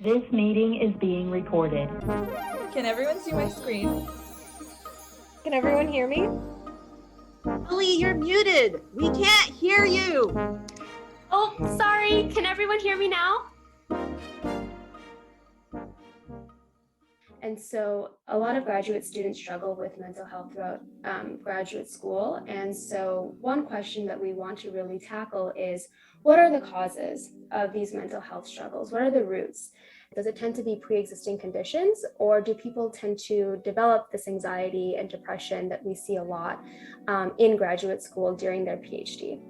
This meeting is being recorded. Can everyone see my screen? Can everyone hear me? Lily, you're muted. We can't hear you. Oh, sorry. Can everyone hear me now? And so a lot of graduate students struggle with mental health throughout graduate school. And so one question that we want to really tackle is, what are the causes of these mental health struggles? What are the roots? Does it tend to be pre-existing conditions, or do people tend to develop this anxiety and depression that we see a lot in graduate school during their PhD?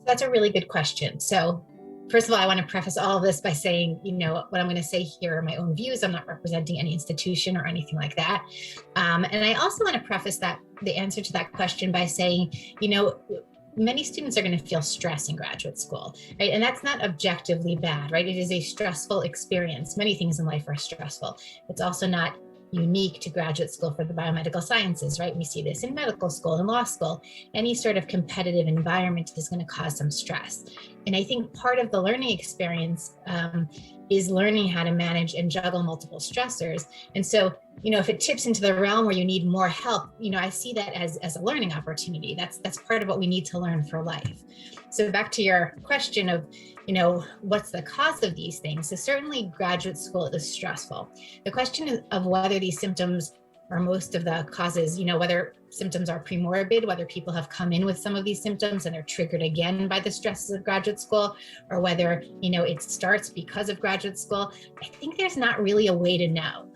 That's a really good question. So first of all, I want to preface all of this by saying, what I'm going to say here are my own views. I'm not representing any institution or anything like that. And I also want to preface the answer to that question by saying, many students are going to feel stress in graduate school, right? And that's not objectively bad, right? It is a stressful experience. Many things in life are stressful. It's also not unique to graduate school for the biomedical sciences, right? We see this in medical school and law school. Any sort of competitive environment is going to cause some stress. And I think part of the learning experience is learning how to manage and juggle multiple stressors. And so, if it tips into the realm where you need more help, I see that as a learning opportunity. That's part of what we need to learn for life. So back to your question of, what's the cause of these things? So certainly graduate school is stressful. The question of whether these symptoms are most of the causes, whether symptoms are premorbid, whether people have come in with some of these symptoms and they're triggered again by the stresses of graduate school, or whether, it starts because of graduate school, I think there's not really a way to know.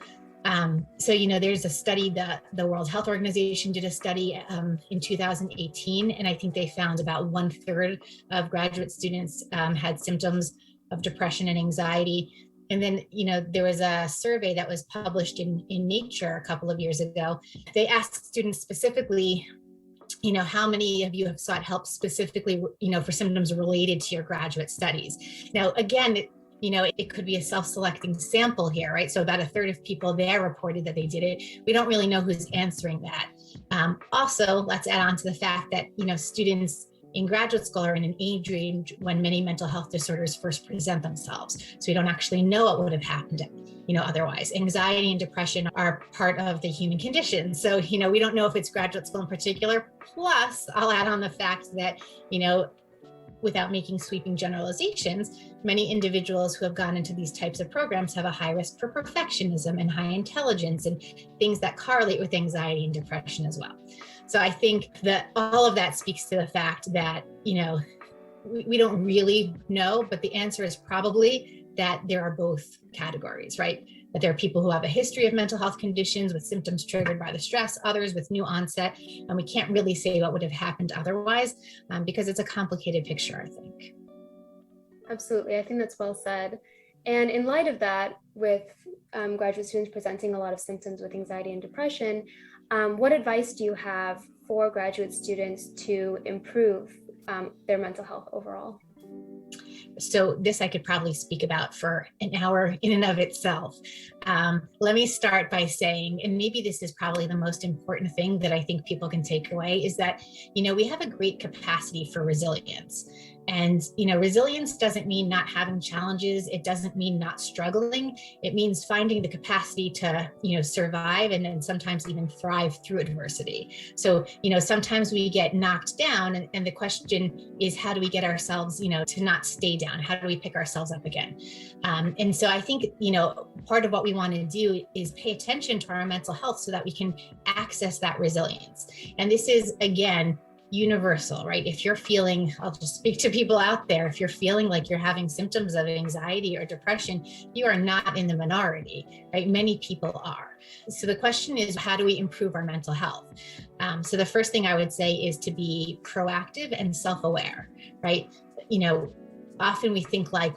So, there's a study that the World Health Organization did a study in 2018, and I think they found about 1/3 of graduate students had symptoms of depression and anxiety. And then, there was a survey that was published in Nature a couple of years ago. They asked students specifically, how many of you have sought help specifically, for symptoms related to your graduate studies? Now, again, it could be a self-selecting sample here, right? So about 1/3 of people there reported that they did it. We don't really know who's answering that. Also, let's add on to the fact that, students in graduate school are in an age range when many mental health disorders first present themselves. So we don't actually know what would have happened, otherwise. Anxiety and depression are part of the human condition. So, we don't know if it's graduate school in particular. Plus, I'll add on the fact that, without making sweeping generalizations, many individuals who have gone into these types of programs have a high risk for perfectionism and high intelligence and things that correlate with anxiety and depression as well. So I think that all of that speaks to the fact that, we don't really know, but the answer is probably that there are both categories, right? That there are people who have a history of mental health conditions with symptoms triggered by the stress, others with new onset, and we can't really say what would have happened otherwise because it's a complicated picture, I think. Absolutely. I think that's well said. And in light of that, with graduate students presenting a lot of symptoms with anxiety and depression, what advice do you have for graduate students to improve their mental health overall? So this I could probably speak about for an hour in and of itself. Let me start by saying, and maybe this is probably the most important thing that I think people can take away, is that, we have a great capacity for resilience. And, resilience doesn't mean not having challenges. It doesn't mean not struggling. It means finding the capacity to, survive and then sometimes even thrive through adversity. So, sometimes we get knocked down and the question is, how do we get ourselves, to not stay down? How do we pick ourselves up again? And so I think, part of what we want to do is pay attention to our mental health so that we can access that resilience. And this is, again, universal, right? If you're feeling, I'll just speak to people out there, if you're feeling like you're having symptoms of anxiety or depression, you are not in the minority, right? Many people are. So the question is, how do we improve our mental health? So the first thing I would say is to be proactive and self-aware, right? Often we think like,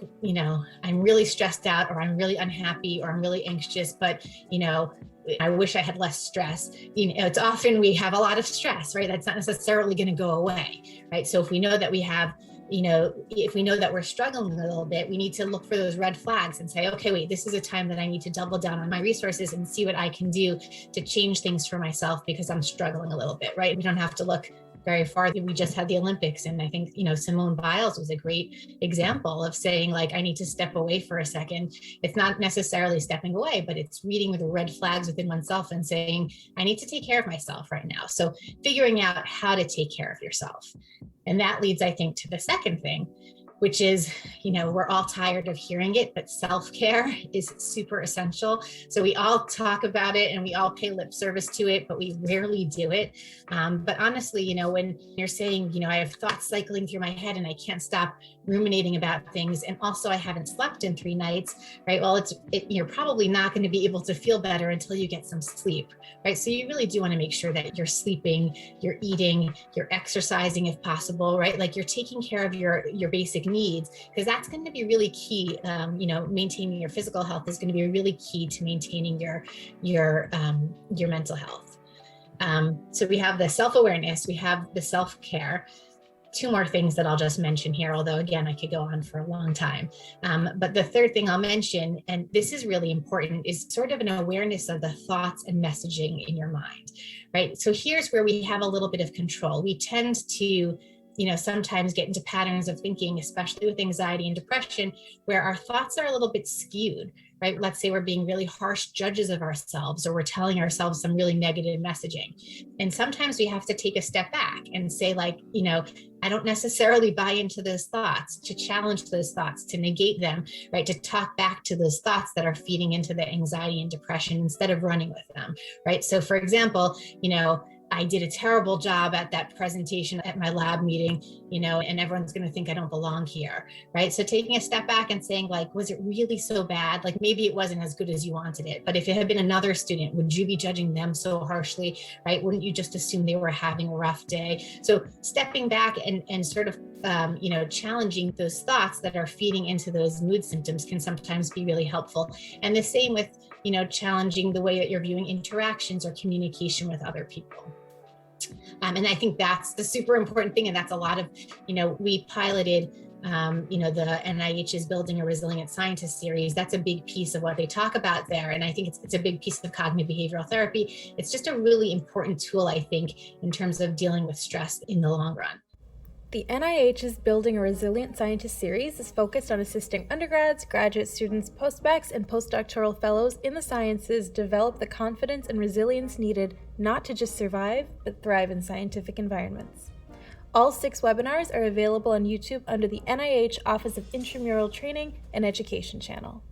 I'm really stressed out, or I'm really unhappy, or I'm really anxious, but, I wish I had less stress. It's often we have a lot of stress, right? That's not necessarily going to go away, right? So if we know that we have, if we know that we're struggling a little bit, we need to look for those red flags and say, okay, wait, this is a time that I need to double down on my resources and see what I can do to change things for myself because I'm struggling a little bit, right? We don't have to look very far. We just had the Olympics, and I think, Simone Biles was a great example of saying, like, I need to step away for a second. It's not necessarily stepping away, but it's reading the red flags within oneself and saying, I need to take care of myself right now. So figuring out how to take care of yourself. And that leads, I think, to the second thing, which is, we're all tired of hearing it, but self-care is super essential. So we all talk about it and we all pay lip service to it, but we rarely do it. But honestly, when you're saying, I have thoughts cycling through my head and I can't stop ruminating about things, and also I haven't slept in 3 nights, right? Well, you're probably not going to be able to feel better until you get some sleep, right? So you really do want to make sure that you're sleeping, you're eating, you're exercising if possible, right? Like you're taking care of your basic needs, because that's going to be really key. Maintaining your physical health is going to be really key to maintaining your mental health. So we have the self-awareness, we have the self-care. 2 more things that I'll just mention here, although again, I could go on for a long time. But the third thing I'll mention, and this is really important, is sort of an awareness of the thoughts and messaging in your mind, right? So here's where we have a little bit of control. We tend to sometimes get into patterns of thinking, especially with anxiety and depression, where our thoughts are a little bit skewed, right? Let's say we're being really harsh judges of ourselves, or we're telling ourselves some really negative messaging. And sometimes we have to take a step back and say, like, I don't necessarily buy into those thoughts, to challenge those thoughts, to negate them, right? To talk back to those thoughts that are feeding into the anxiety and depression instead of running with them, right? So for example, I did a terrible job at that presentation at my lab meeting, and everyone's going to think I don't belong here, right? So taking a step back and saying, like, was it really so bad? Like, maybe it wasn't as good as you wanted it, but if it had been another student, would you be judging them so harshly, right? Wouldn't you just assume they were having a rough day? So stepping back and sort of, challenging those thoughts that are feeding into those mood symptoms can sometimes be really helpful. And the same with, challenging the way that you're viewing interactions or communication with other people. And I think that's the super important thing. And that's a lot of, we piloted, the NIH's Building a Resilient Scientist series. That's a big piece of what they talk about there. And I think it's a big piece of cognitive behavioral therapy. It's just a really important tool, I think, in terms of dealing with stress in the long run. The NIH's Building a Resilient Scientist series is focused on assisting undergrads, graduate students, postdocs, and postdoctoral fellows in the sciences develop the confidence and resilience needed not to just survive, but thrive in scientific environments. All 6 webinars are available on YouTube under the NIH Office of Intramural Training and Education channel.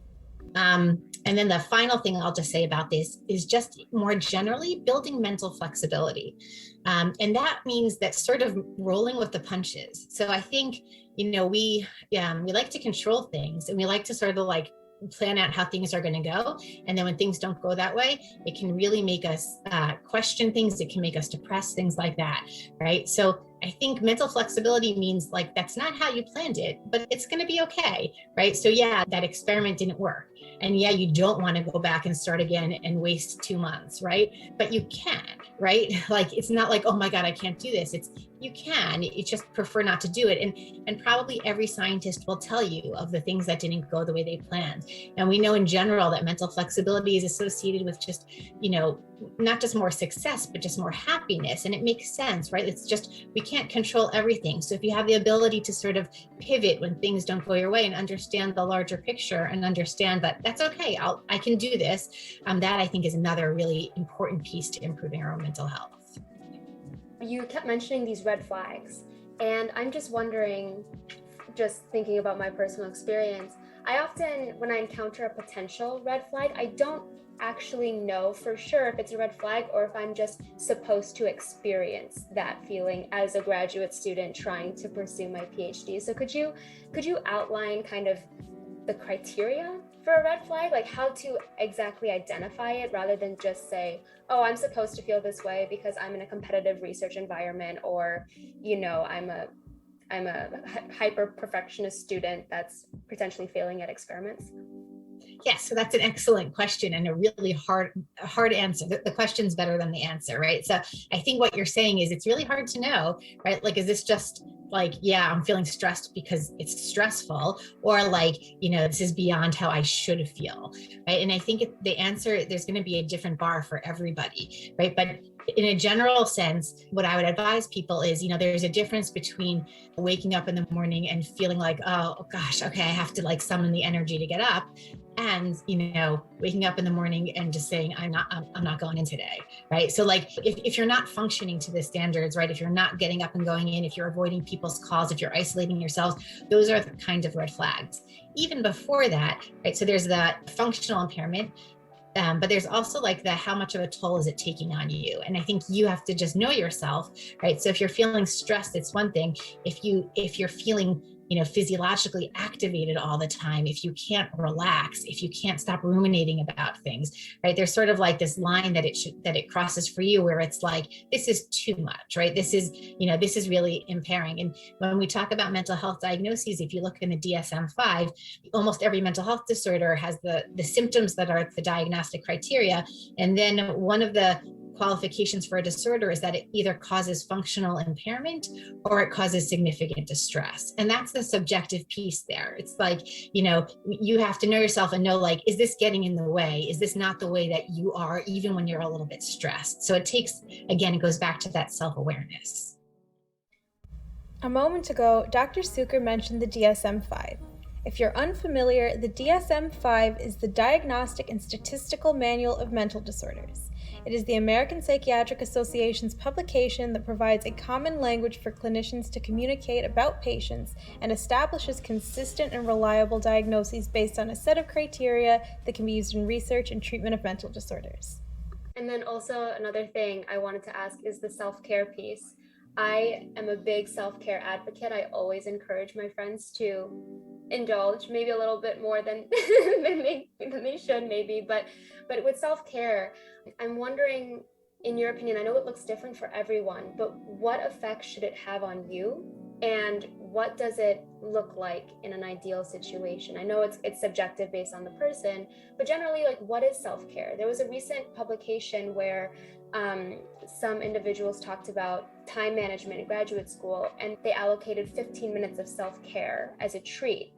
And then the final thing I'll just say about this is just more generally building mental flexibility. And that means that sort of rolling with the punches. So I think, we like to control things, and we like to sort of like plan out how things are going to go. And then when things don't go that way, it can really make us question things. It can make us depressed, things like that, right? So I think mental flexibility means, like, that's not how you planned it, but it's going to be okay, right? So yeah, that experiment didn't work. And yeah, you don't want to go back and start again and waste 2 months, right? But you can, right? Like, it's not like, oh my God, I can't do this. You can, you just prefer not to do it. And probably every scientist will tell you of the things that didn't go the way they planned. And we know in general that mental flexibility is associated with just, not just more success, but just more happiness. And it makes sense, right? It's just, we can't control everything. So if you have the ability to sort of pivot when things don't go your way and understand the larger picture and understand that that's okay, I can do this, that I think is another really important piece to improving our own mental health. You kept mentioning these red flags, and I'm just wondering, just thinking about my personal experience, I often, when I encounter a potential red flag, I don't actually know for sure if it's a red flag or if I'm just supposed to experience that feeling as a graduate student trying to pursue my PhD. So could you outline kind of the criteria for a red flag, like how to exactly identify it, rather than just say, oh, I'm supposed to feel this way because I'm in a competitive research environment, or, I'm a hyper perfectionist student that's potentially failing at experiments? Yes, so that's an excellent question and a really hard answer. The question's better than the answer, right? So I think what you're saying is it's really hard to know, right? Like, is this just like, yeah, I'm feeling stressed because it's stressful, or like, this is beyond how I should feel, right? And I think the answer, there's going to be a different bar for everybody, right? But in a general sense, what I would advise people is, there's a difference between waking up in the morning and feeling like, oh gosh, okay, I have to like summon the energy to get up, and waking up in the morning and just saying, I'm not going in today, right? So like if you're not functioning to the standards, right, if you're not getting up and going in, if you're avoiding people's calls, if you're isolating yourselves, those are the kind of red flags. Even before that, right, so there's that functional impairment, but there's also like the how much of a toll is it taking on you? And I think you have to just know yourself, right? So if you're feeling stressed, it's one thing. If you're feeling physiologically activated all the time, if you can't relax, if you can't stop ruminating about things, right? There's sort of like this line that it crosses for you where it's like, this is too much, right? This is really impairing. And when we talk about mental health diagnoses, if you look in the DSM5, almost every mental health disorder has the symptoms that are the diagnostic criteria. And then one of the qualifications for a disorder is that it either causes functional impairment or it causes significant distress. And that's the subjective piece there. It's like, you have to know yourself and know, like, is this getting in the way? Is this not the way that you are, even when you're a little bit stressed? So it goes back to that self-awareness. A moment ago, Dr. Cukor mentioned the DSM-5. If you're unfamiliar, the DSM-5 is the Diagnostic and Statistical Manual of Mental Disorders. It is the American Psychiatric Association's publication that provides a common language for clinicians to communicate about patients and establishes consistent and reliable diagnoses based on a set of criteria that can be used in research and treatment of mental disorders. And then also another thing I wanted to ask is the self-care piece. I am a big self-care advocate. I always encourage my friends to indulge maybe a little bit more than they should maybe, but with self-care, I'm wondering, in your opinion, I know it looks different for everyone, but what effect should it have on you, and what does it look like in an ideal situation? I know it's subjective based on the person, but generally, like, what is self-care? There was a recent publication where some individuals talked about time management in graduate school, and they allocated 15 minutes of self-care as a treat.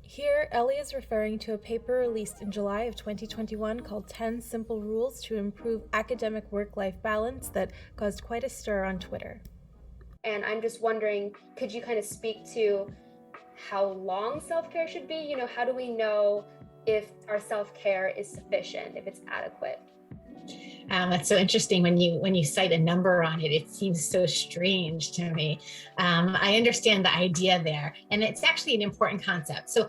Here, Ellie is referring to a paper released in July of 2021 called 10 Simple Rules to Improve Academic Work-Life Balance that caused quite a stir on Twitter. And I'm just wondering, could you kind of speak to how long self-care should be? How do we know if our self-care is sufficient, if it's adequate? That's so interesting when you cite a number on it. It seems so strange to me. I understand the idea there, and it's actually an important concept. So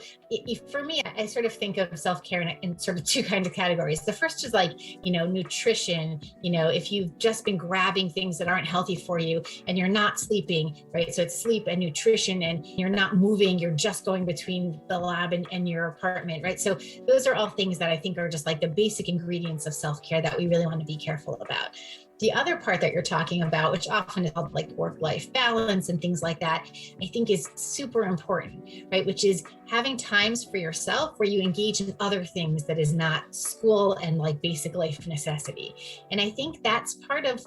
for me, I sort of think of self-care in sort of two kinds of categories. The first is like, nutrition. If you've just been grabbing things that aren't healthy for you and you're not sleeping, right? So it's sleep and nutrition, and you're not moving, you're just going between the lab and your apartment, right? So those are all things that I think are just like the basic ingredients of self-care that we really want to be careful about. The other part that you're talking about, which often is called like work-life balance and things like that, I think is super important, right? Which is having times for yourself where you engage in other things that is not school and like basic life necessity. And I think that's part of,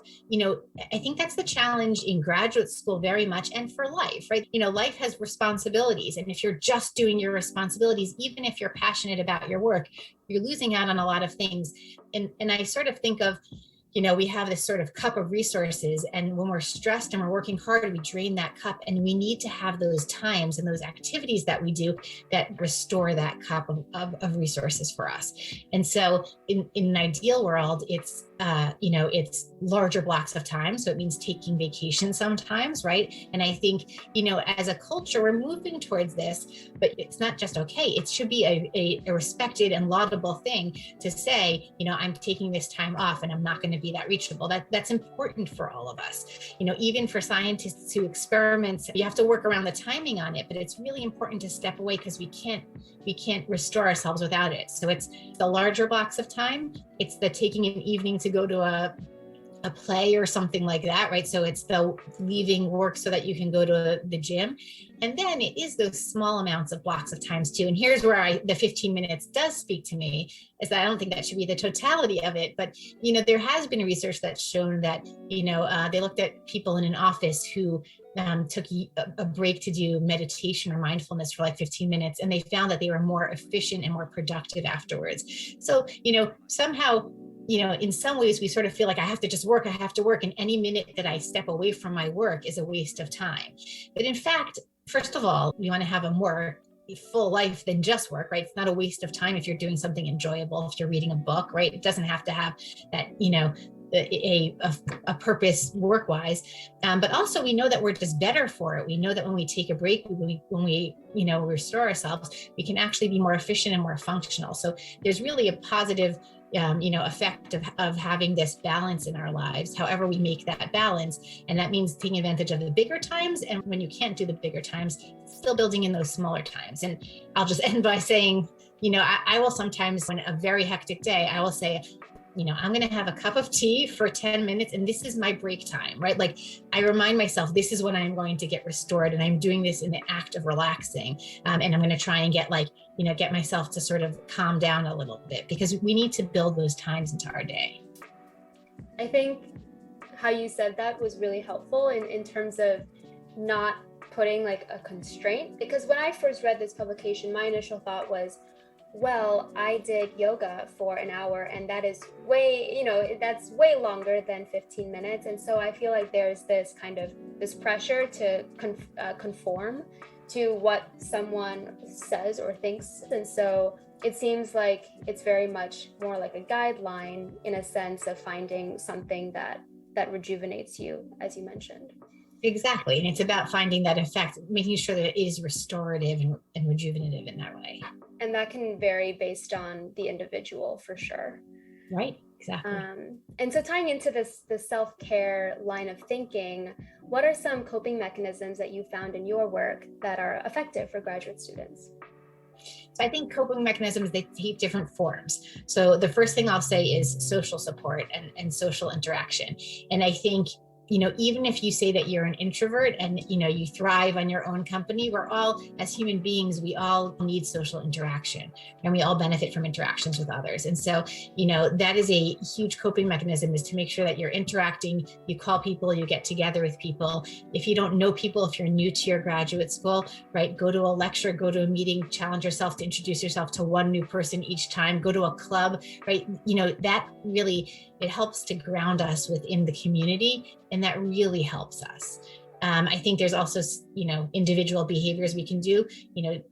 I think that's the challenge in graduate school very much, and for life, right? Life has responsibilities. And if you're just doing your responsibilities, even if you're passionate about your work, you're losing out on a lot of things. And I sort of think of, we have this sort of cup of resources, and when we're stressed and we're working hard, we drain that cup, and we need to have those times and those activities that we do that restore that cup of resources for us. And so in an ideal world, it's larger blocks of time. So it means taking vacation sometimes, right? And I think, as a culture, we're moving towards this, but it's not just okay. It should be a respected and laudable thing to say, I'm taking this time off and I'm not going to be that reachable. That's important for all of us. Even for scientists who experiment, you have to work around the timing on it, but it's really important to step away because we can't restore ourselves without it. So it's the larger blocks of time. It's the taking an evening to go to a play or something like that, right? So it's the leaving work so that you can go to the gym. And then it is those small amounts of blocks of times too. And here's where the 15 minutes does speak to me, is that I don't think that should be the totality of it. But, there has been research that's shown that, they looked at people in an office who took a break to do meditation or mindfulness for like 15 minutes, and they found that they were more efficient and more productive afterwards. So, somehow in some ways we sort of feel like I have to work. And any minute that I step away from my work is a waste of time. But in fact, first of all, we want to have a more full life than just work, right? It's not a waste of time if you're doing something enjoyable, if you're reading a book, right? It doesn't have to have that, a purpose work-wise, but also we know that we're just better for it. We know that when we take a break, when we restore ourselves, we can actually be more efficient and more functional. So there's really a positive effect of having this balance in our lives, however we make that balance. And that means taking advantage of the bigger times. And when you can't do the bigger times, still building in those smaller times. And I'll just end by saying, I will sometimes, when a very hectic day, I will say, I'm going to have a cup of tea for 10 minutes and this is my break time, right? Like I remind myself, this is when I'm going to get restored, and I'm doing this in the act of relaxing. And I'm going to try and get myself to sort of calm down a little bit, because we need to build those times into our day. I think how you said that was really helpful in terms of not putting like a constraint, because when I first read this publication, my initial thought was, well, I did yoga for an hour and that is that's way longer than 15 minutes. And so I feel like there's this pressure to conform to what someone says or thinks. And so it seems like it's very much more like a guideline in a sense of finding something that rejuvenates you, as you mentioned. Exactly. And it's about finding that effect, making sure that it is restorative and rejuvenative in that way. And that can vary based on the individual for sure. Right, exactly. And so tying into the self-care line of thinking, what are some coping mechanisms that you found in your work that are effective for graduate students? So I think coping mechanisms, they take different forms. So the first thing I'll say is social support and social interaction. And I think, even if you say that you're an introvert and, you thrive on your own company, we're all, as human beings, we all need social interaction and we all benefit from interactions with others. And so, that is a huge coping mechanism, is to make sure that you're interacting, you call people, you get together with people. If you don't know people, if you're new to your graduate school, right, go to a lecture, go to a meeting, challenge yourself to introduce yourself to one new person each time, go to a club, right? That really, it helps to ground us within the community, and that really helps us. I think there's also, individual behaviors we can do.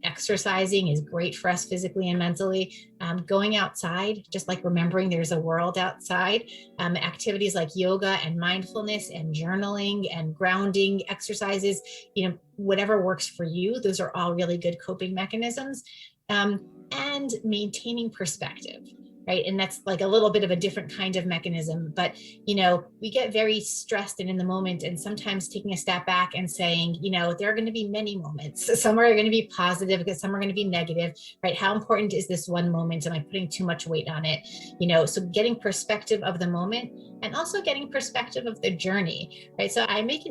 Exercising is great for us physically and mentally. Going outside, just like remembering there's a world outside. Activities like yoga and mindfulness and journaling and grounding exercises, whatever works for you, those are all really good coping mechanisms. And maintaining perspective. Right. And that's like a little bit of a different kind of mechanism, but, we get very stressed and in the moment, and sometimes taking a step back and saying, there are going to be many moments. Some are going to be positive because some are going to be negative, right? How important is this one moment? Am I putting too much weight on it? So getting perspective of the moment and also getting perspective of the journey, right? So I make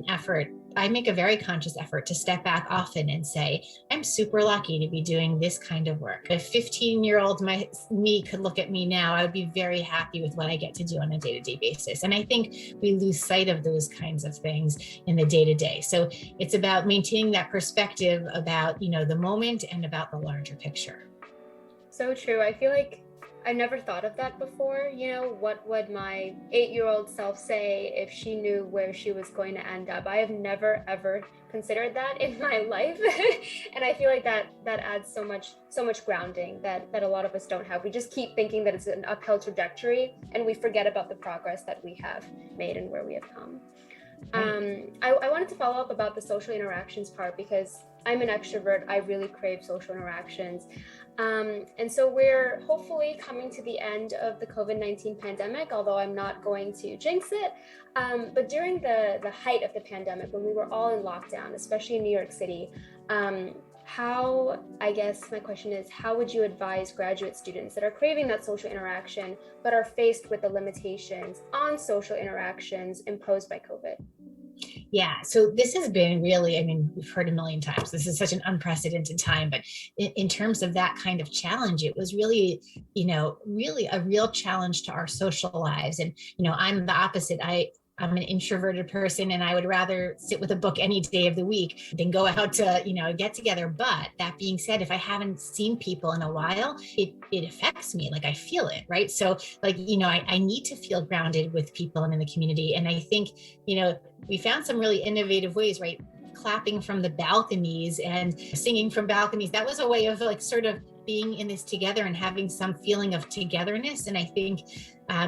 a very conscious effort to step back often and say, I'm super lucky to be doing this kind of work. If 15-year-old me could look at me now, I would be very happy with what I get to do on a day-to-day basis. And I think we lose sight of those kinds of things in the day-to-day. So it's about maintaining that perspective about, the moment and about the larger picture. So true. I feel like I never thought of that before. What would my 8-year-old self say if she knew where she was going to end up? I have never, ever considered that in my life. And I feel like that adds so much grounding that a lot of us don't have. We just keep thinking that it's an uphill trajectory and we forget about the progress that we have made and where we have come. I wanted to follow up about the social interactions part, because I'm an extrovert. I really crave social interactions. And so we're hopefully coming to the end of the COVID-19 pandemic, although I'm not going to jinx it. But during the height of the pandemic, when we were all in lockdown, especially in New York City, I guess my question is, how would you advise graduate students that are craving that social interaction, but are faced with the limitations on social interactions imposed by COVID? Yeah, so this has been really, we've heard a million times, this is such an unprecedented time, but in terms of that kind of challenge, it was really, really a real challenge to our social lives. And, I'm the opposite. I'm an introverted person and I would rather sit with a book any day of the week than go out to, get together. But that being said, if I haven't seen people in a while, it affects me. Like I feel it, right? So like, I need to feel grounded with people and in the community. And I think, we found some really innovative ways, right? Clapping from the balconies and singing from balconies. That was a way of like sort of being in this together and having some feeling of togetherness. And I think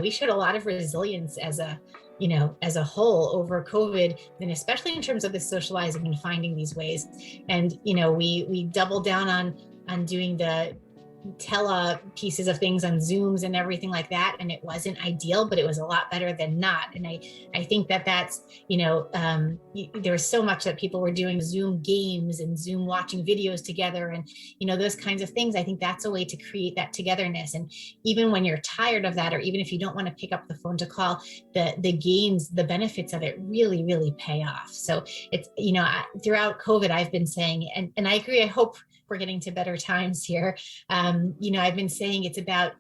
we showed a lot of resilience as a whole over COVID, and especially in terms of the socializing and finding these ways. And, we doubled down on doing the tele pieces of things on Zooms and everything like that. And it wasn't ideal, but it was a lot better than not. And I think that's, there was so much that people were doing Zoom games and Zoom watching videos together and, those kinds of things. I think that's a way to create that togetherness. And even when you're tired of that, or even if you don't want to pick up the phone to call, the gains, the benefits of it really, really pay off. So it's, throughout COVID, I've been saying, and I agree, I hope we're getting to better times here. I've been saying it's about,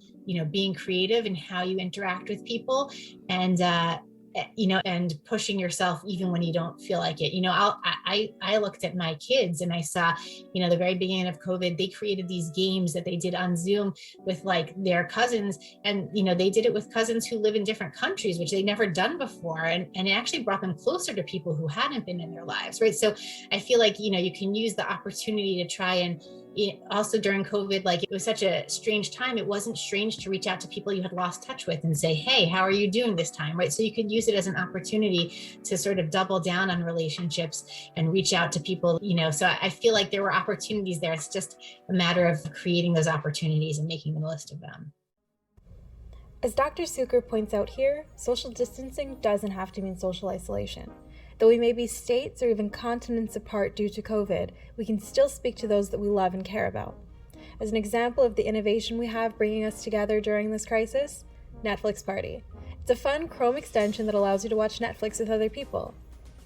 being creative in how you interact with people and, and pushing yourself even when you don't feel like it. I looked at my kids and I saw, the very beginning of COVID, they created these games that they did on Zoom with like their cousins. And, they did it with cousins who live in different countries, which they'd never done before. And it actually brought them closer to people who hadn't been in their lives, right? So I feel like, you can use the opportunity to try and also during COVID, like it was such a strange time. It wasn't strange to reach out to people you had lost touch with and say, hey, how are you doing this time, right? So you could use it as an opportunity to sort of double down on relationships and reach out to people, so I feel like there were opportunities there. It's just a matter of creating those opportunities and making the most of them. As Dr. Cukor points out here, social distancing doesn't have to mean social isolation. Though we may be states or even continents apart due to COVID, we can still speak to those that we love and care about. As an example of the innovation we have bringing us together during this crisis, Netflix Party. It's a fun Chrome extension that allows you to watch Netflix with other people.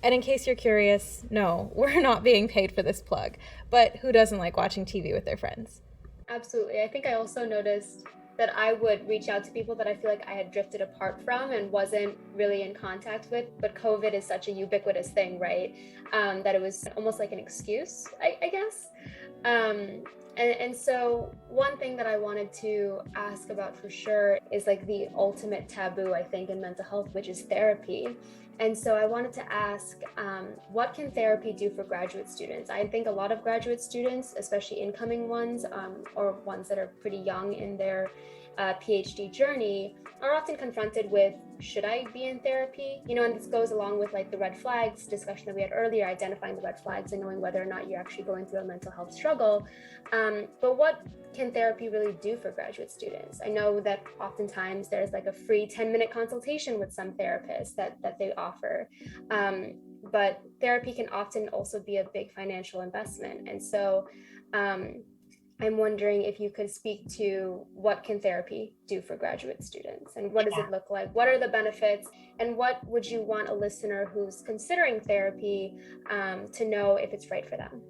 And in case you're curious, no, we're not being paid for this plug, but who doesn't like watching TV with their friends? Absolutely. I think I also noticed that I would reach out to people that I feel like I had drifted apart from and wasn't really in contact with. But COVID is such a ubiquitous thing, right? That it was almost like an excuse, I guess. And so one thing that I wanted to ask about for sure is like the ultimate taboo, I think, in mental health, which is therapy. And so I wanted to ask, what can therapy do for graduate students? I think a lot of graduate students, especially incoming ones, or ones that are pretty young in their PhD journey, are often confronted with, should I be in therapy? And this goes along with like the red flags discussion that we had earlier, identifying the red flags and knowing whether or not you're actually going through a mental health struggle. But what can therapy really do for graduate students? I know that oftentimes there's like a free 10-minute consultation with some therapists that they offer. But therapy can often also be a big financial investment. And so I'm wondering if you could speak to what can therapy do for graduate students and what does it look like? What are the benefits? And what would you want a listener who's considering therapy to know if it's right for them?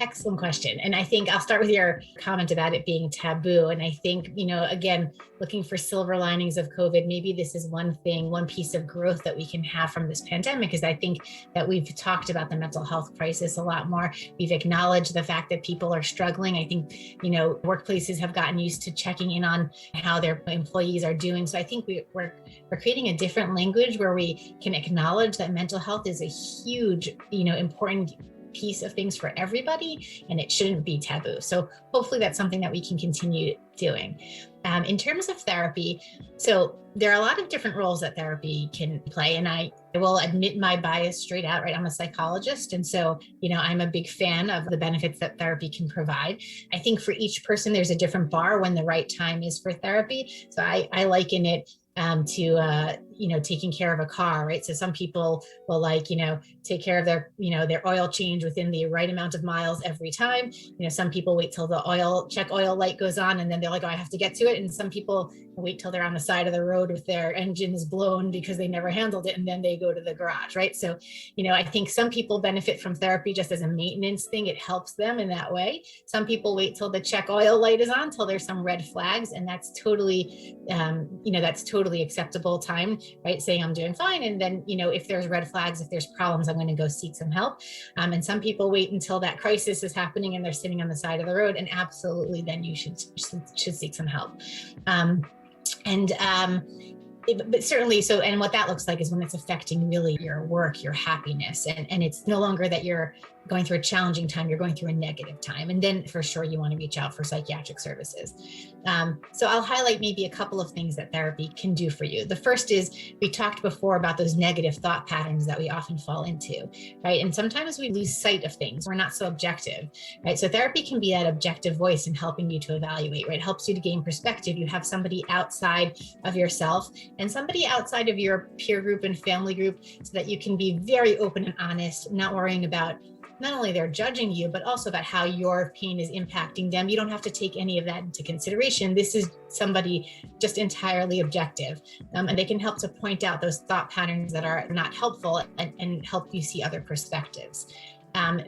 Excellent question. And I think I'll start with your comment about it being taboo. And I think, again, looking for silver linings of COVID, maybe this is one piece of growth that we can have from this pandemic, is I think that we've talked about the mental health crisis a lot more. We've acknowledged the fact that people are struggling. I think, workplaces have gotten used to checking in on how their employees are doing. So I think we're creating a different language where we can acknowledge that mental health is a huge, important piece of things for everybody, and it shouldn't be taboo. So hopefully that's something that we can continue doing. In terms of therapy, so there are a lot of different roles that therapy can play, and I will admit my bias straight out, right? I'm a psychologist, and so, I'm a big fan of the benefits that therapy can provide. I think for each person, there's a different bar when the right time is for therapy. So I liken it to taking care of a car, right? So some people will take care of their oil change within the right amount of miles every time. Some people wait till the check oil light goes on and then they're like, oh, I have to get to it. And some people wait till they're on the side of the road with their engines blown because they never handled it, and then they go to the garage, right? So, I think some people benefit from therapy just as a maintenance thing. It helps them in that way. Some people wait till the check oil light is on, till there's some red flags, and that's totally acceptable time right? Saying I'm doing fine. And then, if there's red flags, if there's problems, I'm going to go seek some help. And some people wait until that crisis is happening and they're sitting on the side of the road, and absolutely then you should seek some help. But certainly, and what that looks like is when it's affecting really your work, your happiness, and it's no longer that you're going through a challenging time, you're going through a negative time. And then for sure, you want to reach out for psychiatric services. So I'll highlight maybe a couple of things that therapy can do for you. The first is, we talked before about those negative thought patterns that we often fall into, right? And sometimes we lose sight of things. We're not so objective, right? So therapy can be that objective voice in helping you to evaluate, right? It helps you to gain perspective. You have somebody outside of yourself and somebody outside of your peer group and family group, so that you can be very open and honest, not worrying about not only they're judging you, but also about how your pain is impacting them. You don't have to take any of that into consideration. This is somebody just entirely objective. And they can help to point out those thought patterns that are not helpful and help you see other perspectives.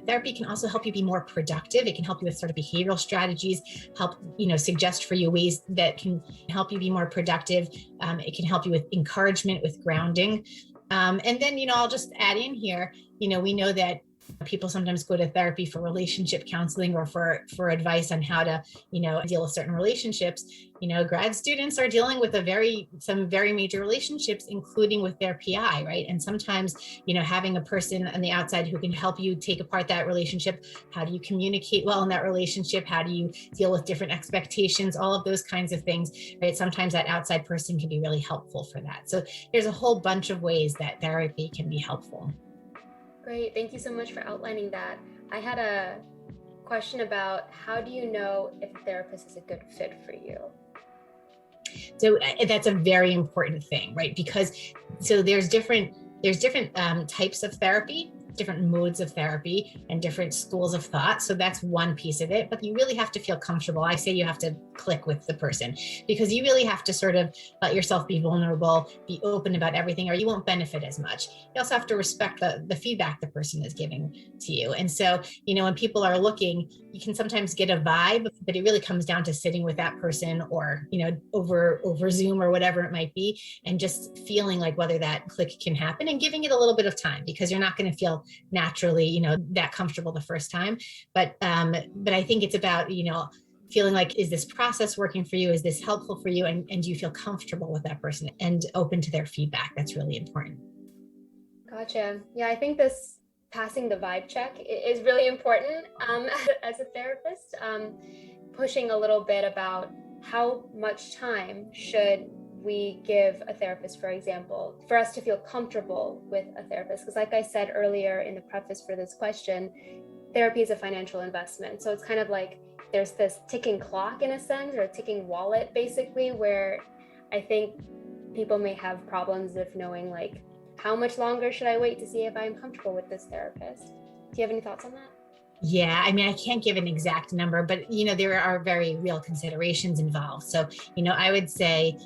Therapy can also help you be more productive. It can help you with sort of behavioral strategies, help, suggest for you ways that can help you be more productive. It can help you with encouragement, with grounding. And then, I'll just add in here, we know that people sometimes go to therapy for relationship counseling or for advice on how to, deal with certain relationships. Grad students are dealing with some very major relationships, including with their PI, right? And sometimes, having a person on the outside who can help you take apart that relationship. How do you communicate well in that relationship? How do you deal with different expectations? All of those kinds of things, right? Sometimes that outside person can be really helpful for that. So there's a whole bunch of ways that therapy can be helpful. Great. Thank you so much for outlining that. I had a question about, how do you know if a therapist is a good fit for you? So that's a very important thing, right? Because there's different types of therapy, different modes of therapy, and different schools of thought. So that's one piece of it, but you really have to feel comfortable. I say you have to click with the person, because you really have to sort of let yourself be vulnerable, be open about everything, or you won't benefit as much. You also have to respect the feedback the person is giving to you. And so, when people are looking, you can sometimes get a vibe, but it really comes down to sitting with that person or, over Zoom or whatever it might be, and just feeling like whether that click can happen, and giving it a little bit of time, because you're not going to feel naturally, that comfortable the first time. But I think it's about, feeling like, is this process working for you? Is this helpful for you? And do you feel comfortable with that person and open to their feedback? That's really important. Gotcha. Yeah, I think this passing the vibe check is really important as a therapist. Pushing a little bit about how much time should we give a therapist, for example, for us to feel comfortable with a therapist. Because like I said earlier in the preface for this question, therapy is a financial investment. So it's kind of like there's this ticking clock in a sense, or a ticking wallet basically, where I think people may have problems of knowing like, how much longer should I wait to see if I'm comfortable with this therapist? Do you have any thoughts on that? Yeah, I can't give an exact number, but there are very real considerations involved. So, I would say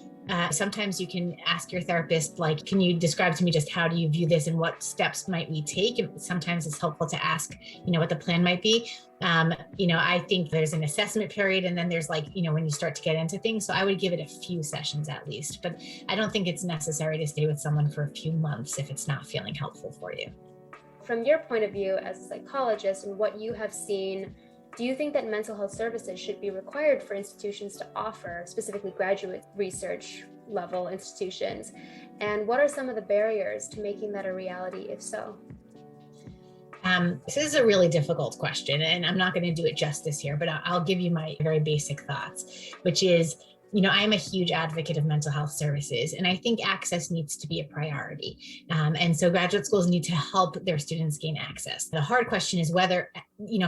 sometimes you can ask your therapist, like, can you describe to me just how do you view this and what steps might we take? And sometimes it's helpful to ask, what the plan might be. I think there's an assessment period, and then there's when you start to get into things. So I would give it a few sessions at least, but I don't think it's necessary to stay with someone for a few months if it's not feeling helpful for you. From your point of view as a psychologist and what you have seen, do you think that mental health services should be required for institutions to offer, specifically graduate research level institutions? And what are some of the barriers to making that a reality, if so? This is a really difficult question, and I'm not going to do it justice here, but I'll give you my very basic thoughts, which is, I'm a huge advocate of mental health services, and I think access needs to be a priority. And so graduate schools need to help their students gain access. The hard question is whether,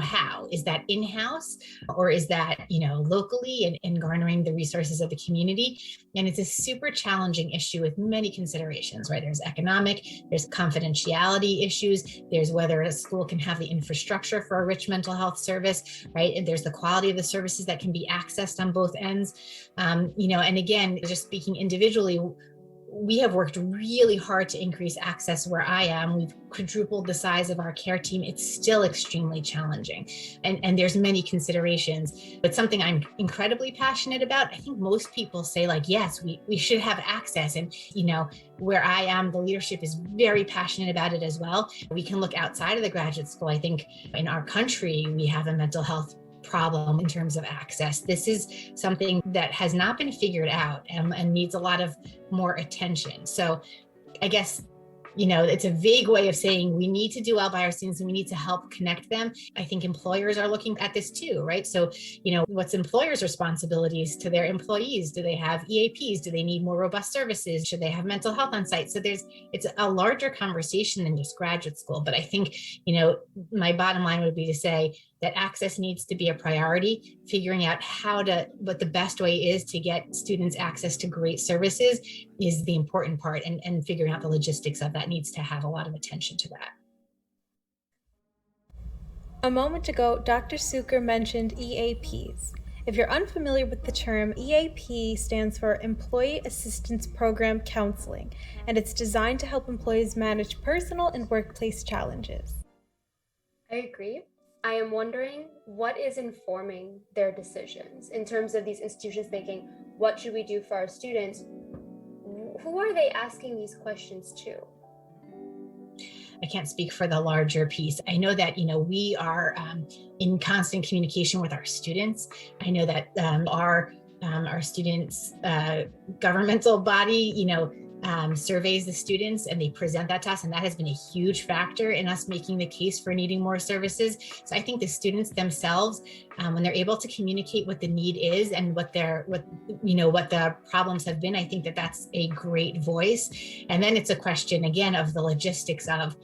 how? Is that in-house, or is that, locally and garnering the resources of the community? And it's a super challenging issue with many considerations, right? There's economic, there's confidentiality issues, there's whether a school can have the infrastructure for a rich mental health service, right? And there's the quality of the services that can be accessed on both ends. And again, just speaking individually, we have worked really hard to increase access where I am. We've quadrupled the size of our care team. It's still extremely challenging. And there's many considerations, but something I'm incredibly passionate about. I think most people say like, yes, we should have access. And, where I am, the leadership is very passionate about it as well. We can look outside of the graduate school. I think in our country, we have a mental health problem in terms of access. This is something that has not been figured out and needs a lot of more attention. So I guess, it's a vague way of saying we need to do well by our students and we need to help connect them. I think employers are looking at this too, right? So, what's employers' responsibilities to their employees? Do they have EAPs? Do they need more robust services? Should they have mental health on site? So it's a larger conversation than just graduate school. But I think, my bottom line would be to say that access needs to be a priority. Figuring out what the best way is to get students access to great services is the important part, and figuring out the logistics of that needs to have a lot of attention to that. A moment ago, Dr. Cukor mentioned EAPs. If you're unfamiliar with the term, EAP stands for Employee Assistance Program Counseling, and it's designed to help employees manage personal and workplace challenges. I agree. I am wondering what is informing their decisions in terms of these institutions thinking, what should we do for our students? Who are they asking these questions to? I can't speak for the larger piece. I know that, we are in constant communication with our students. I know that our students' governmental body, surveys the students and they present that to us. And that has been a huge factor in us making the case for needing more services. So I think the students themselves, when they're able to communicate what the need is and what the problems have been, I think that that's a great voice. And then it's a question again of the logistics of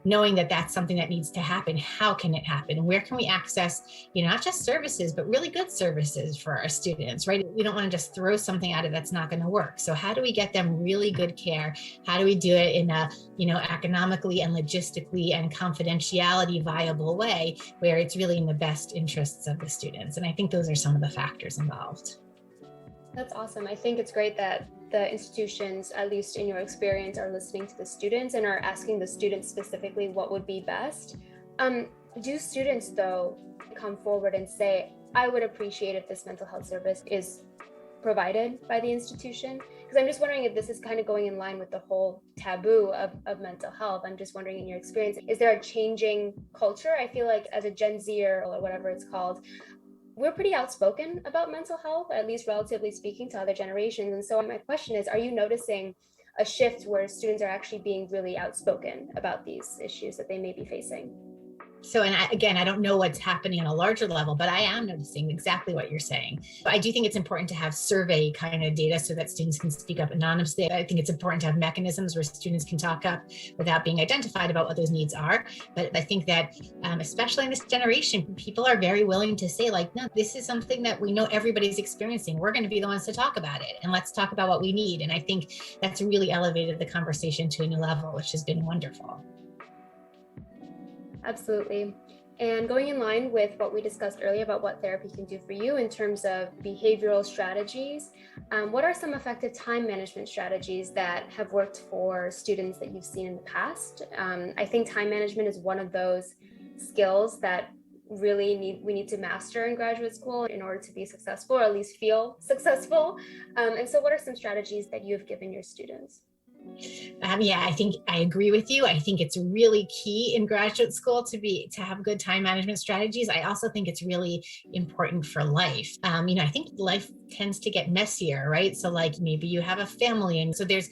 knowing that that's something that needs to happen. How can it happen? Where can we access, not just services, but really good services for our students, right? We don't want to just throw something at it that's not going to work. So how do we get them really good care? How do we do it in a, economically and logistically and confidentiality viable way where it's really in the best interests of the students? And I think those are some of the factors involved. That's awesome. I think it's great that the institutions, at least in your experience, are listening to the students and are asking the students specifically what would be best. Do students, though, come forward and say, I would appreciate if this mental health service is provided by the institution? Because I'm just wondering if this is kind of going in line with the whole taboo of mental health. I'm just wondering, in your experience, is there a changing culture? I feel like as a Gen Zer or whatever it's called, we're pretty outspoken about mental health, at least relatively speaking to other generations. And so my question is, are you noticing a shift where students are actually being really outspoken about these issues that they may be facing? So, and I don't know what's happening on a larger level, but I am noticing exactly what you're saying. But I do think it's important to have survey kind of data so that students can speak up anonymously. I think it's important to have mechanisms where students can talk up without being identified about what those needs are. But I think that especially in this generation, people are very willing to say like, no, this is something that we know everybody's experiencing. We're going to be the ones to talk about it. And let's talk about what we need. And I think that's really elevated the conversation to a new level, which has been wonderful. Absolutely. And going in line with what we discussed earlier about what therapy can do for you in terms of behavioral strategies, what are some effective time management strategies that have worked for students that you've seen in the past? I think time management is one of those skills that really we need to master in graduate school in order to be successful, or at least feel successful. And so what are some strategies that you have given your students? Yeah, I think I agree with you. I think it's really key in graduate school to have good time management strategies. I also think it's really important for life. I think life tends to get messier, right? So like maybe you have a family, and so there's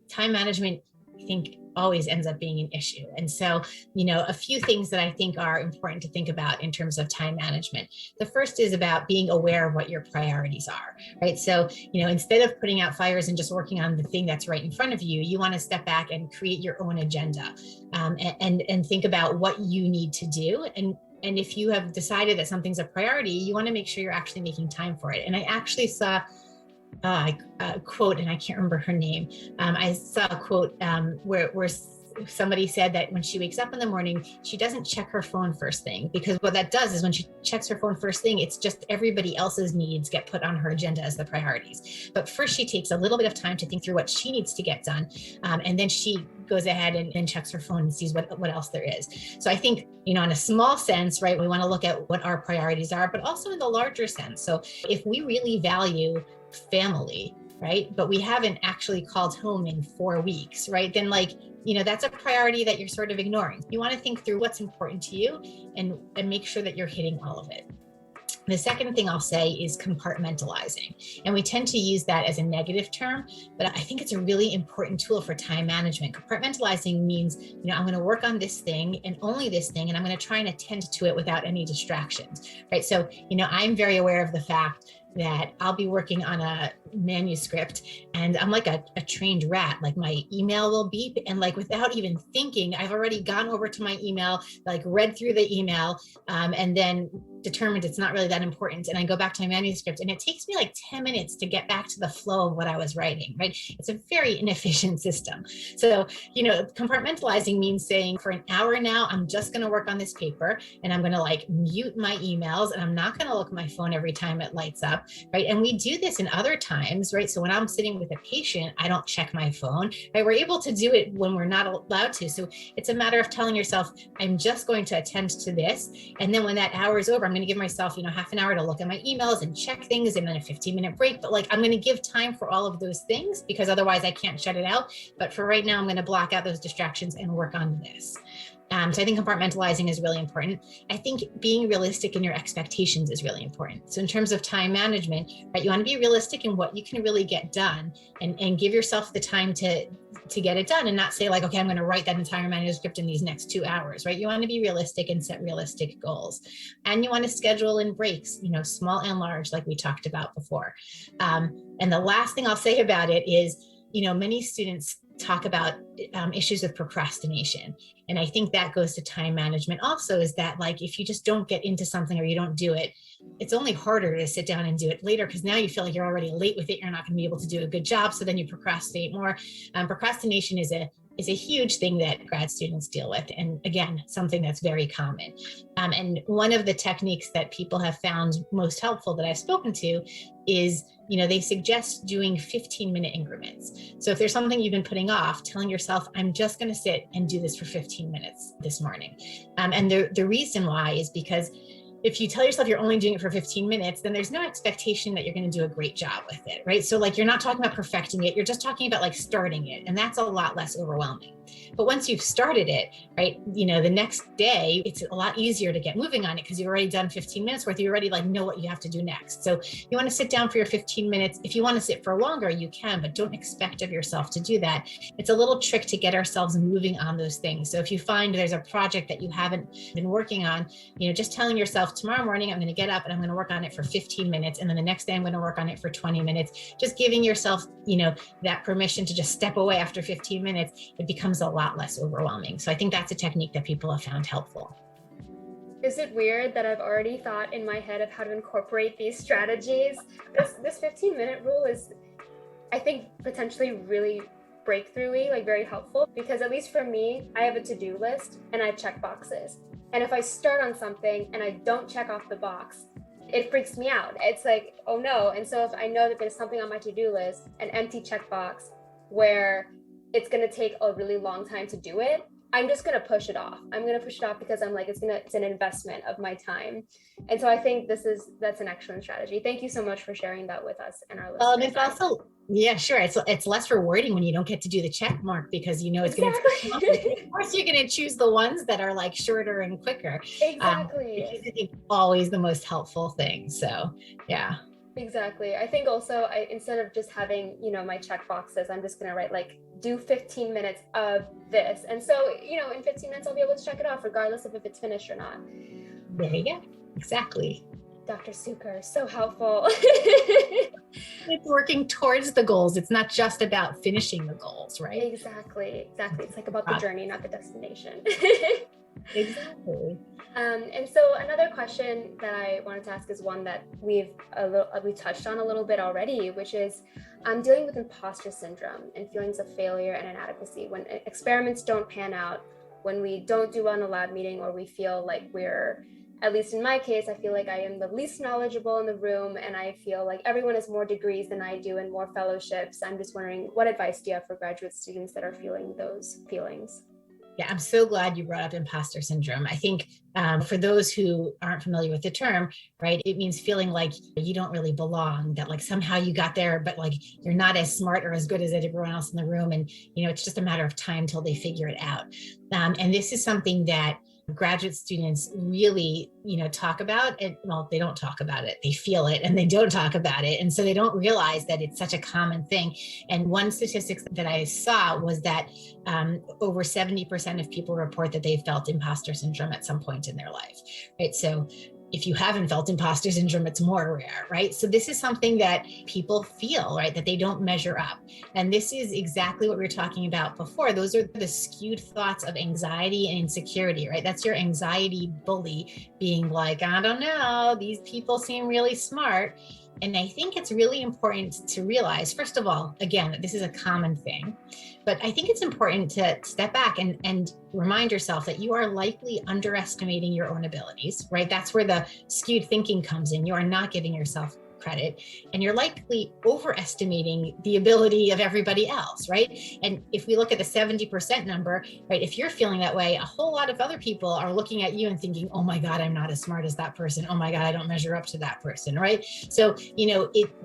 time management, I think, always ends up being an issue. And so, a few things that I think are important to think about in terms of time management. The first is about being aware of what your priorities are, right? So, instead of putting out fires and just working on the thing that's right in front of you, you want to step back and create your own agenda, and think about what you need to do. And if you have decided that something's a priority, you want to make sure you're actually making time for it. And I actually saw a quote, and I can't remember her name. I saw a quote where somebody said that when she wakes up in the morning, she doesn't check her phone first thing, because what that does is when she checks her phone first thing, it's just everybody else's needs get put on her agenda as the priorities. But first she takes a little bit of time to think through what she needs to get done. And then she goes ahead and checks her phone and sees what else there is. So I think, in a small sense, right, we want to look at what our priorities are, but also in the larger sense. So if we really value family, right, but we haven't actually called home in 4 weeks, right, then that's a priority that you're sort of ignoring. You want to think through what's important to you and make sure that you're hitting all of it. The second thing I'll say is compartmentalizing. And we tend to use that as a negative term, but I think it's a really important tool for time management. Compartmentalizing means, I'm going to work on this thing and only this thing, and I'm going to try and attend to it without any distractions, right? So, I'm very aware of the fact that I'll be working on a manuscript and I'm like a trained rat. Like my email will beep and without even thinking, I've already gone over to my email, read through the email, and then determined it's not really that important. And I go back to my manuscript and it takes me 10 minutes to get back to the flow of what I was writing, right? It's a very inefficient system. So, compartmentalizing means saying for an hour now, I'm just going to work on this paper and I'm going to mute my emails and I'm not going to look at my phone every time it lights up, right? And we do this in other times, right? So when I'm sitting with a patient, I don't check my phone, right? We're able to do it when we're not allowed to. So it's a matter of telling yourself, I'm just going to attend to this. And then when that hour is over, I'm going to give myself, half an hour to look at my emails and check things and then a 15-minute break. But I'm going to give time for all of those things because otherwise I can't shut it out. But for right now, I'm going to block out those distractions and work on this. So I think compartmentalizing is really important. I think being realistic in your expectations is really important. So in terms of time management, right, you want to be realistic in what you can really get done and give yourself the time to get it done and not say okay, I'm going to write that entire manuscript in these next 2 hours, right? You want to be realistic and set realistic goals. And you want to schedule in breaks, small and large, like we talked about before. And the last thing I'll say about it is, many students talk about issues with procrastination. And I think that goes to time management also, is that if you just don't get into something or you don't do it, it's only harder to sit down and do it later because now you feel like you're already late with it. You're not going to be able to do a good job. So then you procrastinate more. Procrastination is a huge thing that grad students deal with. And again, something that's very common. And one of the techniques that people have found most helpful that I've spoken to is, they suggest doing 15-minute increments. So if there's something you've been putting off, telling yourself, I'm just going to sit and do this for 15 minutes this morning. And the reason why is because if you tell yourself you're only doing it for 15 minutes, then there's no expectation that you're going to do a great job with it, right? So you're not talking about perfecting it. You're just talking about starting it. And that's a lot less overwhelming. But once you've started it, right, the next day, it's a lot easier to get moving on it because you've already done 15 minutes worth. You already know what you have to do next. So you want to sit down for your 15 minutes. If you want to sit for longer, you can, but don't expect of yourself to do that. It's a little trick to get ourselves moving on those things. So if you find there's a project that you haven't been working on, just telling yourself, tomorrow morning, I'm going to get up and I'm going to work on it for 15 minutes. And then the next day I'm going to work on it for 20 minutes, just giving yourself, that permission to just step away after 15 minutes, it becomes a lot less overwhelming. So I think that's a technique that people have found helpful. Is it weird that I've already thought in my head of how to incorporate these strategies? This 15-minute rule is, I think, potentially really breakthrough-y, very helpful, because at least for me, I have a to-do list and I have check boxes. And if I start on something and I don't check off the box, it freaks me out. It's oh no. And so if I know that there's something on my to-do list, an empty checkbox where it's going to take a really long time to do it, I'm just going to push it off. I'm going to push it off because I'm it's an investment of my time. And so I think that's an excellent strategy. Thank you so much for sharing that with us and our listeners. Well, and it's also, yeah, sure. It's less rewarding when you don't get to do the check mark because it's going to, of course, you're going to choose the ones that are shorter and quicker. Exactly. Which is, I think, always the most helpful thing. So, yeah. Exactly. I think also instead of just having, my check boxes, I'm just going to write do 15 minutes of this. And so, in 15 minutes, I'll be able to check it off regardless of if it's finished or not. There you go. Exactly. Dr. Cukor, so helpful. It's working towards the goals. It's not just about finishing the goals, right? Exactly. It's like about the journey, not the destination. Exactly. And so another question that I wanted to ask is one that we touched on a little bit already, which is dealing with imposter syndrome and feelings of failure and inadequacy when experiments don't pan out, when we don't do well in a lab meeting, or we feel like we're, at least in my case, I feel like I am the least knowledgeable in the room, and I feel like everyone has more degrees than I do and more fellowships. I'm just wondering, what advice do you have for graduate students that are feeling those feelings? Yeah, I'm so glad you brought up imposter syndrome. I think for those who aren't familiar with the term, right, it means feeling like you don't really belong, that like somehow you got there, but like you're not as smart or as good as everyone else in the room. And, it's just a matter of time till they figure it out. And this is something that graduate students really, talk about. And well, they don't talk about it. They feel it and they don't talk about it. And so they don't realize that it's such a common thing. And one statistic that I saw was that over 70% of people report that they've felt imposter syndrome at some point in their life, right? So if you haven't felt imposter syndrome, it's more rare, right? So this is something that people feel, right, that they don't measure up. And this is exactly what we were talking about before. Those are the skewed thoughts of anxiety and insecurity, right? That's your anxiety bully being like, I don't know, these people seem really smart. And I think it's really important to realize, first of all, again, that this is a common thing, but I think it's important to step back and remind yourself that you are likely underestimating your own abilities, right? That's where the skewed thinking comes in. You are not giving yourself credit, and you're likely overestimating the ability of everybody else, right? And if we look at the 70% number, right, if you're feeling that way, a whole lot of other people are looking at you and thinking, oh my God, I'm not as smart as that person. Oh my God, I don't measure up to that person, right? So,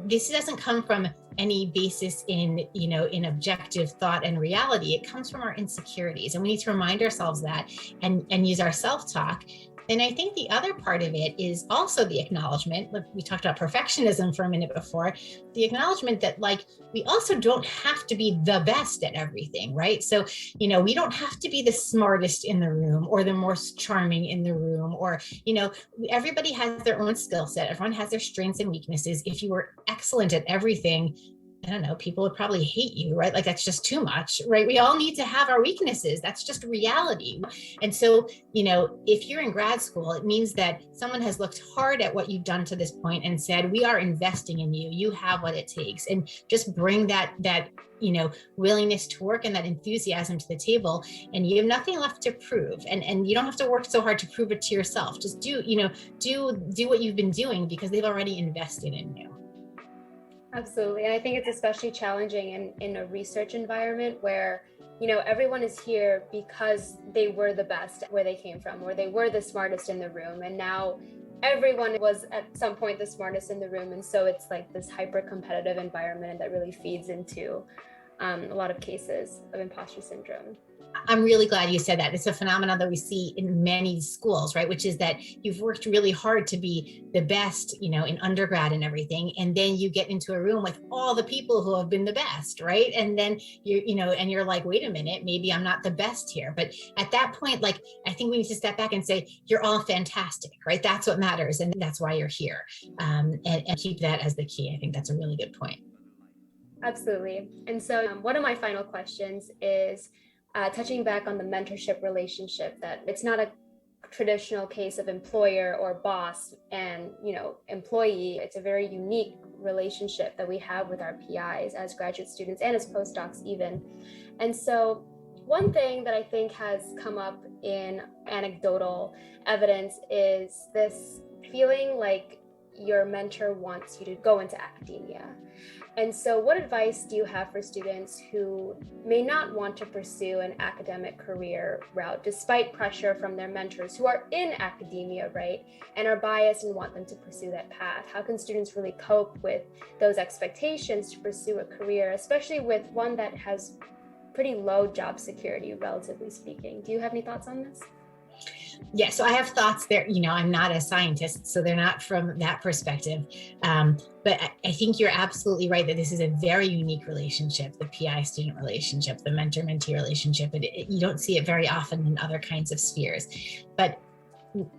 this doesn't come from any basis in, in objective thought and reality. It comes from our insecurities, and we need to remind ourselves that and use our self-talk. And I think the other part of it is also the acknowledgement, like we talked about perfectionism for a minute before, the acknowledgement that like, we also don't have to be the best at everything, right? So, we don't have to be the smartest in the room or the most charming in the room, or, everybody has their own skill set. Everyone has their strengths and weaknesses. If you were excellent at everything, I don't know, people would probably hate you, right? Like that's just too much, right? We all need to have our weaknesses. That's just reality. And so, if you're in grad school, it means that someone has looked hard at what you've done to this point and said, we are investing in you. You have what it takes. And just bring that willingness to work and that enthusiasm to the table, and you have nothing left to prove. And you don't have to work so hard to prove it to yourself. Just do what you've been doing because they've already invested in you. Absolutely. And I think it's especially challenging in a research environment where, everyone is here because they were the best where they came from, or they were the smartest in the room. And now everyone was at some point the smartest in the room. And so it's like this hyper competitive environment that really feeds into a lot of cases of imposter syndrome. I'm really glad you said that. It's a phenomenon that we see in many schools, right? Which is that you've worked really hard to be the best, in undergrad and everything. And then you get into a room with all the people who have been the best, right? And then you're like, wait a minute, maybe I'm not the best here. But at that point, like, I think we need to step back and say, you're all fantastic, right? That's what matters. And that's why you're here. And keep that as the key. I think that's a really good point. Absolutely. And so one of my final questions is, touching back on the mentorship relationship, that it's not a traditional case of employer or boss and, employee. It's a very unique relationship that we have with our PIs as graduate students and as postdocs even. And so one thing that I think has come up in anecdotal evidence is this feeling like your mentor wants you to go into academia. And so what advice do you have for students who may not want to pursue an academic career route despite pressure from their mentors who are in academia, right, and are biased and want them to pursue that path? How can students really cope with those expectations to pursue a career, especially with one that has pretty low job security, relatively speaking? Do you have any thoughts on this? Yeah, so I have thoughts there. I'm not a scientist, so they're not from that perspective. But I think you're absolutely right that this is a very unique relationship, the PI-student relationship, the mentor-mentee relationship. You don't see it very often in other kinds of spheres. But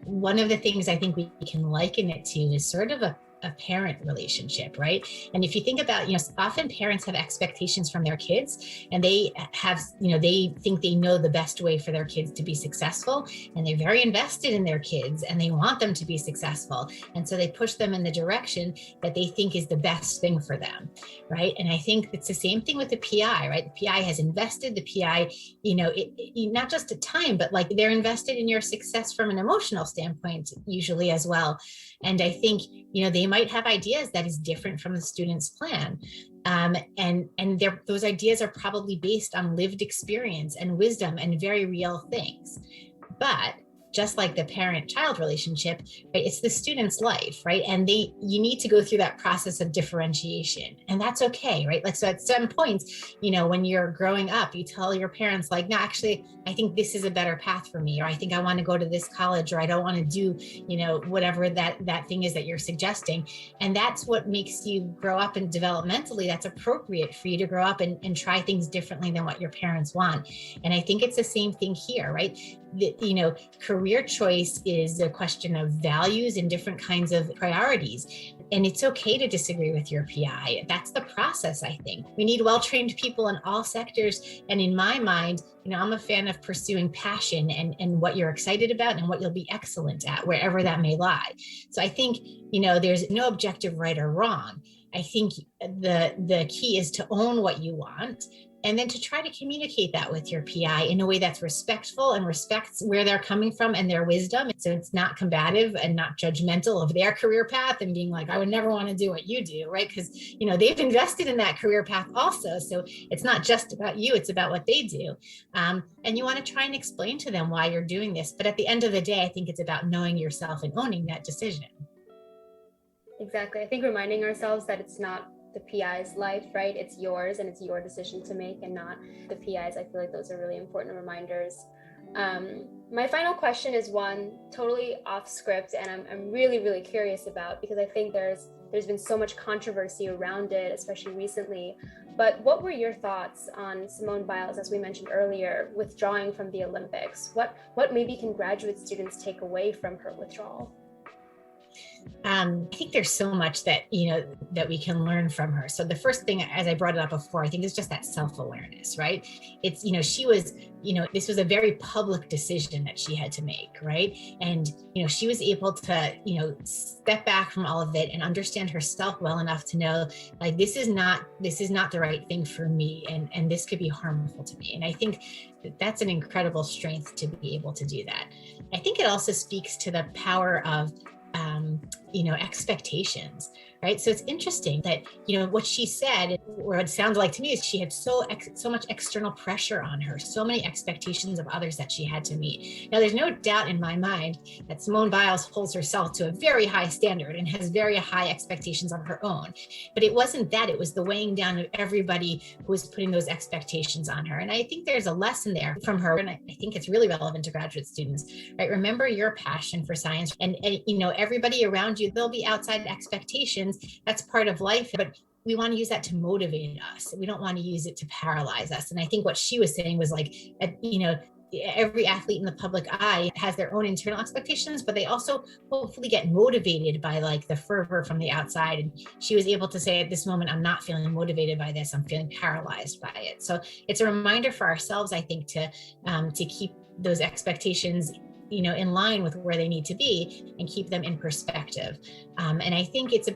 one of the things I think we can liken it to is sort of a parent relationship, right? And if you think about, often parents have expectations from their kids, and they have, they think they know the best way for their kids to be successful, and they're very invested in their kids and they want them to be successful. And so they push them in the direction that they think is the best thing for them, right? And I think it's the same thing with the PI, right? The PI has invested, the PI, not just a time, but like they're invested in your success from an emotional standpoint, usually as well. And I think, they might have ideas that is different from the student's plan. And those ideas are probably based on lived experience and wisdom and very real things. But just like the parent-child relationship, right, it's the student's life, right? And you need to go through that process of differentiation, and that's okay, right? Like, so at some points, when you're growing up, you tell your parents like, no, actually, I think this is a better path for me, or I think I want to go to this college, or I don't want to do, whatever that thing is that you're suggesting. And that's what makes you grow up, and developmentally, that's appropriate for you to grow up and try things differently than what your parents want. And I think it's the same thing here, right? Career choice is a question of values and different kinds of priorities. And it's okay to disagree with your PI. That's the process, I think. We need well-trained people in all sectors. And in my mind, I'm a fan of pursuing passion and what you're excited about and what you'll be excellent at, wherever that may lie. So I think, there's no objective right or wrong. I think the key is to own what you want, and then to try to communicate that with your PI in a way that's respectful and respects where they're coming from and their wisdom. So it's not combative and not judgmental of their career path and being like, I would never want to do what you do, right? Because, they've invested in that career path also. So it's not just about you, it's about what they do. And you want to try and explain to them why you're doing this. But at the end of the day, I think it's about knowing yourself and owning that decision. Exactly. I think reminding ourselves that it's not the PI's life, right? It's yours, and it's your decision to make, and not the PI's. I feel like those are really important reminders. My final question is one totally off script, and I'm really, really curious about, because I think there's been so much controversy around it, especially recently. But what were your thoughts on Simone Biles, as we mentioned earlier, withdrawing from the Olympics? What maybe can graduate students take away from her withdrawal? I think there's so much that, that we can learn from her. So the first thing, as I brought it up before, I think is just that self-awareness, right? It's, she was, this was a very public decision that she had to make, right? And, she was able to, step back from all of it and understand herself well enough to know, like, this is not the right thing for me. And this could be harmful to me. And I think that's an incredible strength to be able to do that. I think it also speaks to the power of expectations, right? So it's interesting that, what she said, or it sounds like to me, is she had so much external pressure on her, so many expectations of others that she had to meet. Now, there's no doubt in my mind that Simone Biles holds herself to a very high standard and has very high expectations of her own. But it wasn't that, it was the weighing down of everybody who was putting those expectations on her. And I think there's a lesson there from her, and I think it's really relevant to graduate students, right? Remember your passion for science, and everybody around you, there'll be outside expectations. That's part of life, but we want to use that to motivate us. We don't want to use it to paralyze us. And I think what she was saying was like, every athlete in the public eye has their own internal expectations, but they also hopefully get motivated by like the fervor from the outside. And she was able to say, at this moment, I'm not feeling motivated by this. I'm feeling paralyzed by it. So it's a reminder for ourselves, I think, to keep those expectations in line with where they need to be and keep them in perspective. And I think it's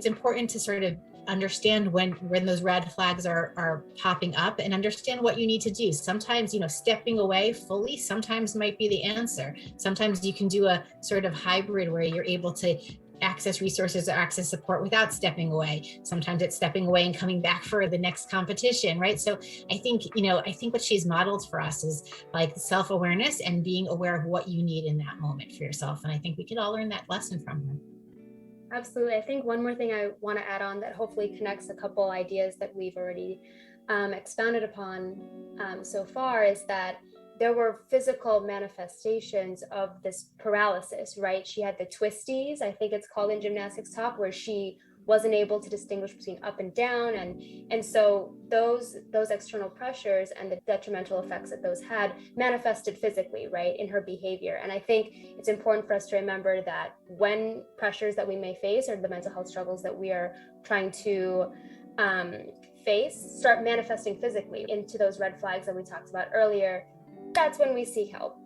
important to sort of understand when those red flags are popping up, and understand what you need to do. Sometimes, stepping away fully sometimes might be the answer. Sometimes you can do a sort of hybrid where you're able to access resources or access support without stepping away. Sometimes it's stepping away and coming back for the next competition, right? So I think what she's modeled for us is like self-awareness and being aware of what you need in that moment for yourself. And I think we could all learn that lesson from her. Absolutely. I think one more thing I want to add on that hopefully connects a couple ideas that we've already expounded upon so far is that there were physical manifestations of this paralysis, right? She had the twisties, I think it's called in gymnastics talk, where she wasn't able to distinguish between up and down, and so those external pressures and the detrimental effects that those had manifested physically, right, in her behavior. And I think it's important for us to remember that when pressures that we may face or the mental health struggles that we are trying to face start manifesting physically into those red flags that we talked about earlier, that's when we seek help.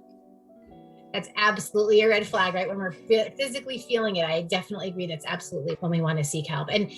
That's absolutely a red flag, right? When we're physically feeling it, I definitely agree. That's absolutely when we want to seek help. And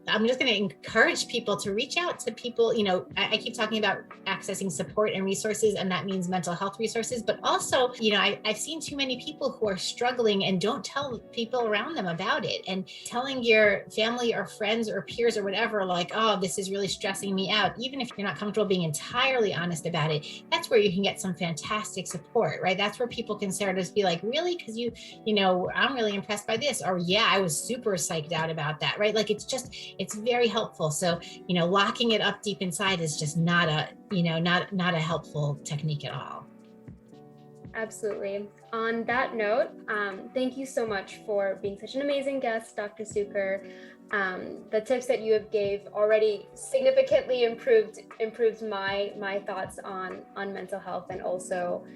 I'm just going to encourage people to reach out to people. You know, I keep talking about accessing support and resources, and that means mental health resources. But also, you know, I've seen too many people who are struggling and don't tell people around them about it. And telling your family or friends or peers or whatever, like, oh, this is really stressing me out. Even if you're not comfortable being entirely honest about it, that's where you can get some fantastic support, right? That's where people can start to be like, really? Because you know, I'm really impressed by this, or yeah, I was super psyched out about that, right? Like it's very helpful. So, you know, locking it up deep inside is just not a helpful technique at all. Absolutely. On that note, thank you so much for being such an amazing guest, Dr. Cukor. The tips that you have gave already significantly improved my thoughts on mental health, and also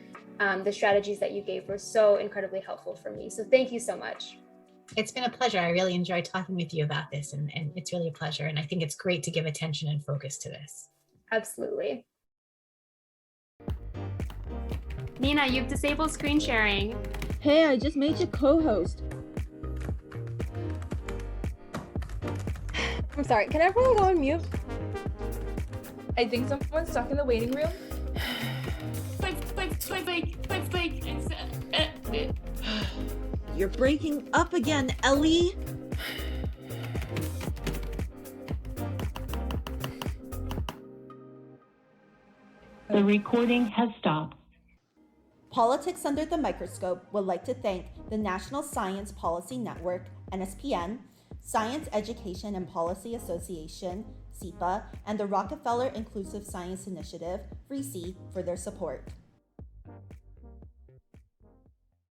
the strategies that you gave were so incredibly helpful for me. So thank you so much. It's been a pleasure. I really enjoyed talking with you about this, and it's really a pleasure. And I think it's great to give attention and focus to this. Absolutely. Nina, you've disabled screen sharing. Hey, I just made you co-host. I'm sorry, can everyone go on mute? I think someone's stuck in the waiting room. You're breaking up again, Ellie. The recording has stopped. Politics Under the Microscope would like to thank the National Science Policy Network, NSPN, Science Education and Policy Association, SEPA, and the Rockefeller Inclusive Science Initiative, RISI, for their support.